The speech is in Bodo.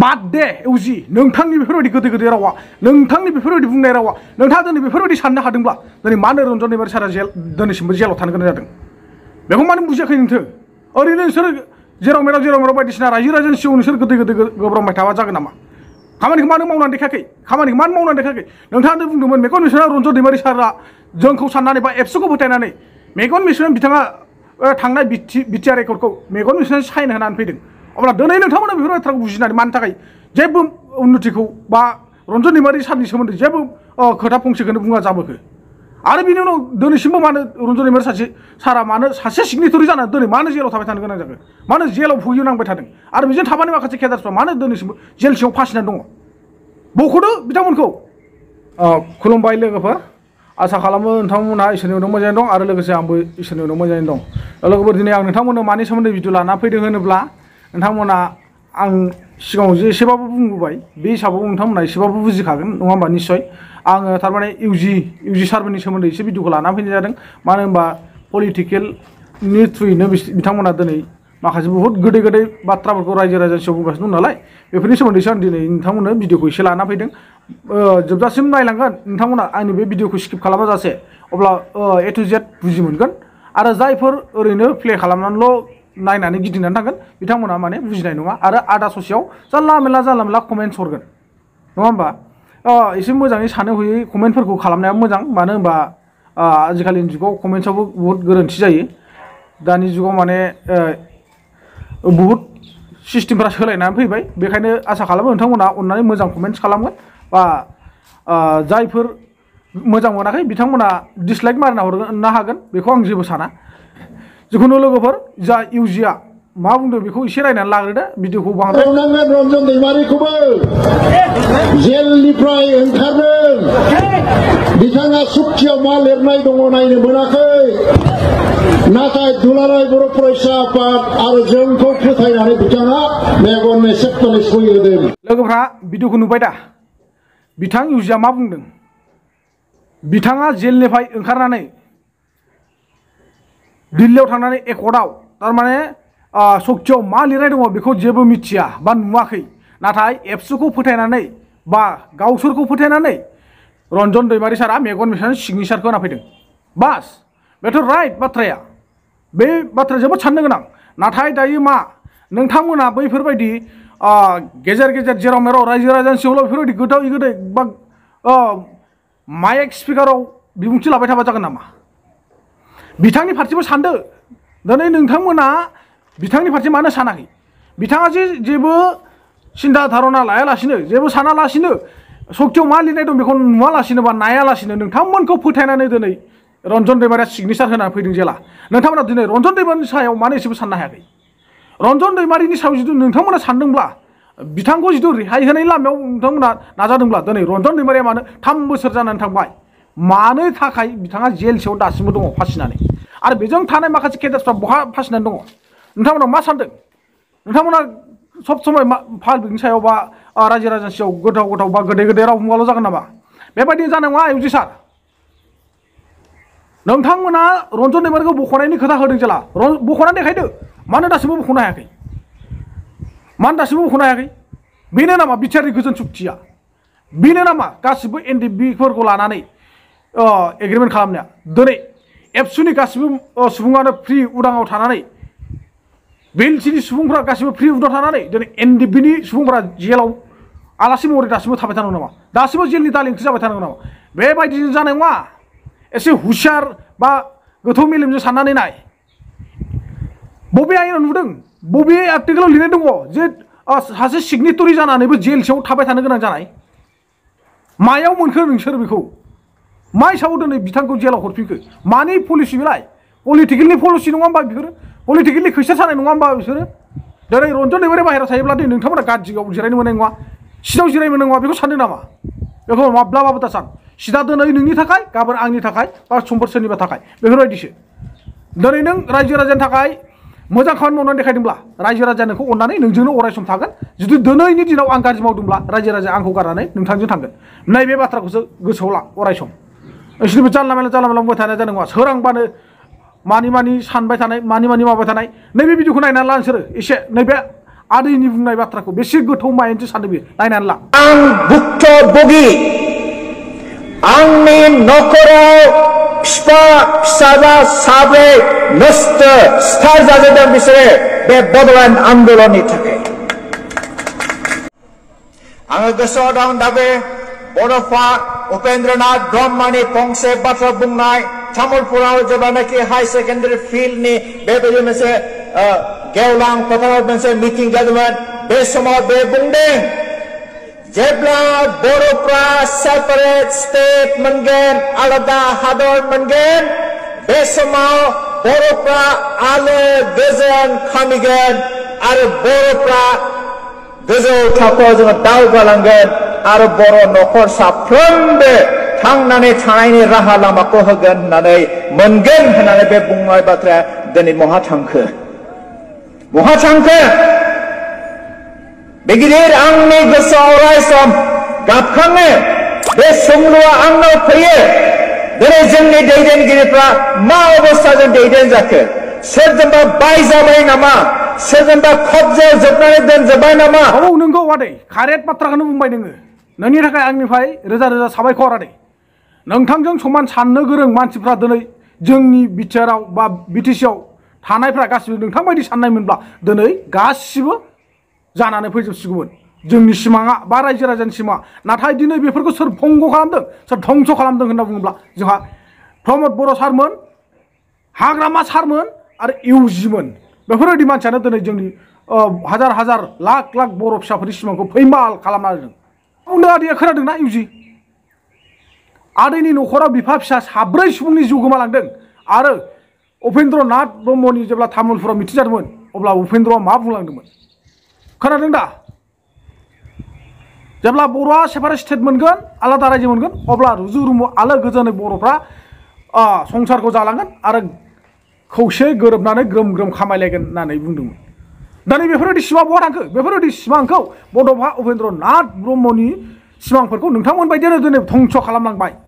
बाद दे एवजि नोंथांनि बेफोरबायदि गोदै गोदै रावा नोंथांनि बेफोरबायदि बुंनाय रावा नोंथाङा दिनै बेफोरबायदि साननो हादोंब्ला दिनै मानो रन्जन दैमारि सारा दिनैसिमबो जेलाव थानो गोनां जादों बेखौ मानो बुजियाखै नोंथोर ओरैनो नोंसोर जेराव मेराव बायदिसिना रायजो राजानि सिगाङाव नोंसोर गोदै गोदै गोब्राबबाय थाबा जागोन नामा खामानिखौ मानो मावनानै देखायाखै खामानिखौ मानो मावनानै देखायाखै नोंथाङा बुंदोंमोन मेगन मिसना रन्जन दैमारि सारा जोंखौ साननानै बा एबसुखौ फोथायनानै मेगन मिसना बिथाङा थांनाय बिटिआर रेकर्डखौ मेगन मिसना साइन होनानै फैदों अब्ला दिनै नोंथांमोना बेफोर बाथ्राखौ बुजिनानै मानि थाखाय जेबो उन्नतिखौ बा रन्जन दैमारि सारनि सोमोन्दै जेबो खोथा फंसेखौनो बुङा जाबोखो आरो बिनि उनाव दिनैसिमबो मानो रन्जन दैमारि सारा मानो सासे सिगनेटरि जानानै दिनै मानो जेलाव थाबाय थानो गोनां जागोन मानो जेलाव भुगिनांबाय थादों आरो बेजों थाबाय माखासे केडारफ्रा मानो दिनैसिमबो जेल सिङाव फासिनानै दङ बख'दो बिथांमोनखौ खुलुमबाय लोगोफोर आसा खालामो नोंथांमोनहा इसोरनि उनाव मोजाङै दं आरो लोगोसे आंबो इसोरनि उनाव मोजाङै दं लोगोफोर दिनै आं नोंथांमोननो मानि सोमोन्दै भिडिअ लाना फैदों होनोब्ला नोंथांमोना आं सिगाङाव जे एसेबाबो बुंबोबाय बे हिसाबाव नोंथांमोना एसेबाबो बुजिखागोन नङा होमबा निस्सय आङो थारमाने इउजि सारमोननि सोमोन्दै एसे भिडिअखौ लाना फैनाय जादों मानो होनबा पलिटिकेलनि थ्रुयैनो बिथांमोना दिनै माखासे बहुत गोदै गोदै बाथ्राफोरखौ रायजो राजानि सिगाङाव बुंगासिनो दं नालाय बेफोरनि सोमोन्दैसो आं दिनै नोंथांमोननो भिडिअखौ एसे लाना फैदों जोबजासिम नायलांगोन नोंथांमोना आंनि बे भिडिअखौ स्किप खालामा जासे अब्ला ए टु जेड बुजि मोनगोन आरो जायफोर ओरैनो प्ले खालामनानैल' नायनानै गिदिंनानै थांगोन बिथांमोना माने बुजिनाय नङा आरो आदा ससेयाव जानला मेनला कमेन्टस हरगोन नङा होमबा एसे मोजाङै सानो हयै कमेन्टफोरखौ खालामनाया मोजां मानो होनबा आजिखालिनि जुगाव कमेन्टसावबो बुहुत गोरोन्थि जायो दानि जुगाव माने बुहुत सिस्टेमफोरा सोलायनानै फैबाय बेखायनो आसा खालामो नोंथांमोना अननानै मोजां कमेन्टस खालामगोन बा जायफोर मोजां मोनाखै बिथांमोना डिसलाइक मारिना हरनो हागोन बेखौ आं जेबो साना जिखुनु लोगोफोर जा इउजिआ मा बुंदों बेखौ एसे रायनानै लाग्रोदो भिडिअखौ बांद्राय रन्जन दैमारिखौबो जेलनिफ्राय ओंखारदों बिथाङा सुक्तियाव मा लिरनाय दङ नायनो मोनाखै नाथाय दुलाराय बर' फरायसा आफाद आरो जोंखौ फोथायनानै बिथाङा मेगन मेसेबनानै सहि होदों लोगोफ्रा भिडिअखौ नुबाय दा बिथां इउजिआ मा बुंदों बिथाङा जेलनिफ्राय ओंखारनानै दिल्लीयाव थांनानै एकर्डआव थारमाने सक्तियाव मा लिरनाय दङ बेखौ जेबो मिथिया बा नुवाखै नाथाय एबसुखौ फोथायनानै बा गावसोरखौ फोथायनानै रन्जन दैमारि सारा मेगन मिसानि सिगनेसारखौ होना फैदों बास बेथ' राइट बाथ्राया बे बाथ्राया जोबोद साननो गोनां नाथाय दायो मा नोंथांमोना बैफोरबायदि गेजेर गेजेर जेराव मेराव रायजो राजानि सिगाङाव बेफोरबायदि गोदै गोदै बा माइक स्पिकाराव बिबुंथि लाबाय थाबा जागोन नामा बिथांनि फारसेबो सानदो दिनै नोंथांमोना बिथांनि फारसे मानो सानाखै बिथाङा जे जेबो सिन्था धारना लायालासिनो जेबो सानालासिनो सक्तियाव मा लिरनाय दं बेखौ नुवालासिनो बा नायालासिनो नोंथांमोनखौ फोथायनानै दिनै रन्जन दैमारिया सिगनेसार होनानै फैदों जेला नोंथांमोना दिनै रन्जन दैमारिनि सायाव मानो एसेबो साननो हायाखै रन्जन दैमारिनि सायाव जुदि नोंथांमोना सानदोंब्ला बिथांखौ जुदि रेहाय होनायनि लामायाव नोंथांमोना नाजादोंब्ला दिनै रन्जन दैमारिया मानो 3 बोसोर जानानै थांबाय मानो थाखाय बिथाङा जेल सिङाव दासिमबो दङ फासिनानै आरो बेजों थानाय माखासे केडारफ्रा बहा फासिनानै दङ नोंथांमोना मा सानदों नोंथांमोना सब समय पाब्लिकनि सायाव बा रायजो राजानि सायाव गोथाव बा गोदै गोदै राव बुंबाल' जागोन नामा बेबायदि जानाय नङा इउजि सार नोंथांमोना रन्जन दैमारिखौ बख'नायनि खोथा होदों जेला बख'नानै देखायदो मानो दासिमबो बख'नो हायाखै बेनो नामा बिटिआरनि गोजोन सुक्तिया बेनो नामा गासिबो एनडिबिफोरखौ लानानै एग्रिमेन्ट खालामनाया दिनै एबसुनि गासिबो सुबुङानो फ्रि उदाङाव थानानै बेलसिनि सुबुंफ्रा गासिबो फ्रि उदाङाव थानानै दिनै एनडिबिनि सुबुंफोरा जेलाव आलासि महरै दासिमबो थाबाय थानांगौ नामा दासिमबो जेलनि दालि ओंख्रि जाबाय थानांगौ नामा बेबायदिजों जानाय नङा एसे हुसियार बा गोथौ मेलेमजों साननानै नाय बबे आयेनाव नुदों बबे आर्टिकेलाव लिरनाय दङ जे सासे सिगनेटरि जानानैबो जेल सिङाव थाबाय थानो गोनां जानाय मायाव मोनखो नोंसोर बेखौ मा हिसाबाव दिनै बिथांखौ जेलाव हरफिनखो मानि पलिसि बेलाय पलिटिकेलनि पलिसि नङा होमबा बिसोरो पलिटिकेलनि खैसा सानाय नङा होमबा बिसोरो दिनै रन्जन दैमारि बाहेरायाव थायोब्ला दिनै नोंथांमोना गाज्रियाव जिरायनो मोननाय नङा सिदाव जिरायनो मोननाय नङा बेखौ सानदों नामा बेखौ माब्लाबाबो दा सान सिदा दिनै नोंनि थाखाय गाबोन आंनि थाखाय बा समफोर सोरनिबा थाखाय बेफोरबायदिसो दिनै नों रायजो राजानि थाखाय मोजां खामानि मावनानै देखायदोंब्ला रायजो राजाया नोंखौ अननानै नोंजोंनो अराय सम थागोन जुदि दिनैनि दिनाव आं गाज्रि मावदोंब्ला रायजो राजाया आंखौ गारनानै नोंथांजों थांगोन नैबे बाथ्राखौसो गोसोआव ला अराय सम नोंसोरबो जानला मेनला बुंबाय थानाय जानाय नङा सोरांबानो मानि सानबाय थानाय मानि माबाय थानाय नैबे भिडिअखौ नायनानै ला नोंसोरो एसे नैबे आदैनि बुंनाय बाथ्राखौ बेसे गोथौ मायेनसो सानदों बे नायनानै ला आं भुक्तभोगि आंनि नखराव फिफा फिसाला साब्रै नष्ट सिथार जाजोबदों बिसोरो बे बड'लेण्ड आन्दोलननि थाखाय आङो गोसोआव दं दाबो बड'फा उपेन्द्रनाथ ब्रह्मनि फंसे बाथ्रा बुंनाय तामुलपुराव जेब्लानाखि हाई सेकेन्डारि फिल्डनि बेबायदि मोनसे गेवलां फोथाराव मोनसे मिटिं जादोंमोन बे समाव बे बुंदों जेब्ला बर'फ्रा सेपारेट स्टेट मोनगोन आलादा हादर मोनगोन बे समाव बर'फ्रा आलो गोजोन खामिगोन आरो बर'फ्रा गोजौ थाखोआव जोङो दावगालांगोन आरो बर' नखर साफ्रोमबो थांनानै थानायनि राहा लामाखौ होगोन होननानै मोनगोन होननानै बे बुंनाय बाथ्राया दिनै बहा थांखो बे गिदिर आंनि गोसोआव अरायसम गाबखाङो बे सोंलुआ आंनाव फैयो दिनै जोंनि दैदेनगिरिफ्रा मा अबस्थाजों दैदेन जाखो सोरजोंबा बायजाबाय नामा सोरजोंबा खबजायाव जोबनानै दोनजोब्बाय नामा औ नोंगौ आदै कारेक्ट बाथ्राखौनो बुंबाय नोङो नोंनि थाखाय आंनिफ्राय रोजा रोजा साबायखर आदै नोंथांजों समान साननो गोरों मानसिफ्रा दिनै जोंनि बिटिआरआव बा बिटिसिआव थानायफ्रा गासिबो नोंथां बायदि साननायमोनब्ला दिनै गासिबो जानानै फैजोबसिगौमोन जोंनि सिमाङा बा रायजो राजानि सिमाङा नाथाय दिनै बेफोरखौ सोर भंग खालामदों सोर धंस खालामदों होनना बुङोब्ला जोंहा प्रमद बर' सारमोन हाग्रामा सारमोन आरो इउजिमोन बेफोरबायदि मानसियानो दिनै जोंनि हाजार हाजार लाख लाख बर' फिसाफोरनि सिमांखौ फैमाल खालामना होदों बुंदों आदैया खोनादोंना इउजि आदैनि न'खराव बिफा फिसा साब्रै सुबुंनि जिउ गोमालांदों आरो उपेन्द्रनाथ ब्रह्मनि जेब्ला तामुलपुराव मिथिं जादोंमोन अब्ला उपेन्द्रआ मा बुंलांदोंमोन खोनादों दा जेब्ला बर'आ सेपारेट स्टेट मोनगोन आलादा रायजो मोनगोन अब्ला रुजु रुमु आलो गोजोनै बर'फ्रा संसारखौ जालांगोन आरो खौसे गोरोबनानै ग्रोम ग्रोम खामायलायगोन होननानै बुंदोंमोन दानि बेफोरबायदि सिमां बहा थांखो बेफोरबायदि सिमांखौ बड'फा उपेन्द्रनाथ ब्रह्मनि सिमांफोरखौ नोंथांमोन बायदियानो दिनै धंस खालामलांबाय